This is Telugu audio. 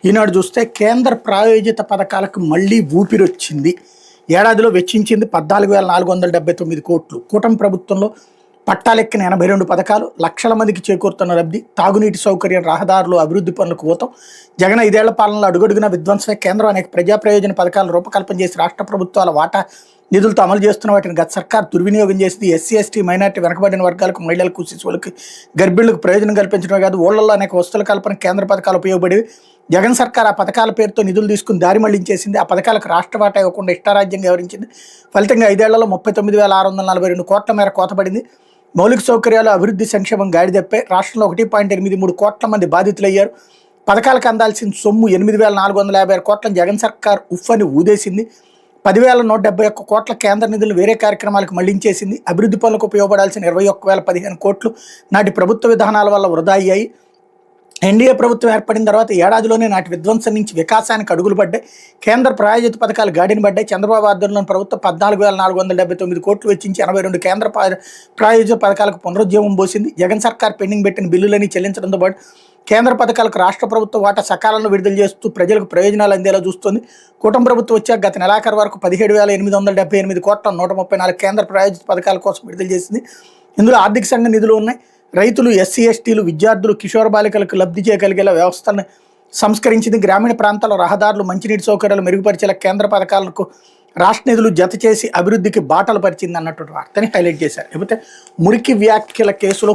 ఈనాడు చూస్తే కేంద్ర ప్రాయోజిత పథకాలకు మళ్లీ ఊపిరొచ్చింది. ఏడాదిలో వెచ్చించింది 14,479 కోట్లు. కూటమి ప్రభుత్వంలో పట్టాలెక్కిన 82 పథకాలు, లక్షల మందికి చేకూరుతున్న లబ్ధి, తాగునీటి సౌకర్యం, రహదారులు, అభివృద్ధి పనులకు ఊతం. జగన్ 5 ఏళ్ల పాలనలో అడుగడుగున విధ్వంసమే. కేంద్రం అనేక ప్రజా ప్రయోజన పథకాలు రూపకల్పన చేసి రాష్ట్ర ప్రభుత్వాల వాటా నిధులతో అమలు చేస్తున్న వాటిని గత సర్కార్ దుర్వినియోగం చేసింది. ఎస్సీ, ఎస్టీ, మైనార్టీ, వెనకబడిన వర్గాలకు, మహిళలకు, శిశువులకు, గర్భిణులకు ప్రయోజనం కల్పించడమే కాదు, ఊళ్ళల్లో అనేక వస్తువుల కల్పన కేంద్ర పథకాలు ఉపయోగపడేవి. జగన్ సర్కార్ ఆ పథకాల పేరుతో నిధులు తీసుకుని దారి మళ్లించేసింది. ఆ పథకాలకు రాష్ట్ర వాటా ఇవ్వకుండా ఇష్టారాజ్యంగా వ్యవహరించింది. ఫలితంగా 5 ఏళ్లలో 39,642 కోట్ల మేర కోతపడింది. మౌలిక సౌకర్యాలు, అభివృద్ధి, సంక్షేమం గాడి తప్పాయి. రాష్ట్రంలో 1.83 కోట్ల మంది బాధితులయ్యారు. పథకాలకు అందాల్సిన సొమ్ము 8,456 కోట్లను జగన్ సర్కార్ ఉఫ్ఫని ఊదేసింది. 10,171 కోట్ల కేంద్ర నిధులు వేరే కార్యక్రమాలకు మళ్లించేసింది. అభివృద్ధి పనులకు ఉపయోగపడాల్సిన 21,015 కోట్లు నాటి ప్రభుత్వ విధానాల వల్ల వృధా అయ్యాయి. ఎన్డీఏ ప్రభుత్వం ఏర్పడిన తర్వాత ఏడాదిలోనే నాటి విధ్వంసం నుంచి వికాసానికి అడుగులు పడ్డాయి. కేంద్ర ప్రాయోజిత పథకాలు గాడిన పడ్డాయి. చంద్రబాబు ఆధ్వర్యంలోని ప్రభుత్వం 14,479 కోట్లు వెచ్చించి 82 కేంద్ర ప్రాయోజిత పథకాలకు పునరుజ్జీవం పోసింది. జగన్ సర్కార్ పెండింగ్ పెట్టిన బిల్లులని చెల్లించడంతో పాటు కేంద్ర పథకాలకు రాష్ట్ర ప్రభుత్వం వాటా సకాలంలో విడుదల చేస్తూ ప్రజలకు ప్రయోజనాలు అందేలా చూస్తోంది. కూటమి ప్రభుత్వం వచ్చాక గత నెలాఖరు వరకు 17,878 కోట్ల 134 కేంద్ర ప్రాయోజిత పథకాల కోసం విడుదల చేసింది. ఇందులో ఆర్థిక సంఘ నిధులు ఉన్నాయి. రైతులు, ఎస్సీ, ఎస్టీలు, విద్యార్థులు, కిషోర బాలికలకు లబ్ధి చేయగలిగేలా వ్యవస్థను సంస్కరించింది. గ్రామీణ ప్రాంతాల్లో రహదారులు, మంచినీటి సౌకర్యాలు మెరుగుపరిచేలా కేంద్ర పథకాలకు రాష్ట్ర నిధులు జత చేసి అభివృద్ధికి బాటలు పరిచింది అన్నటువంటి వార్తని హైలైట్ చేశారు. లేకపోతే మురికి వ్యాఖ్యల కేసులో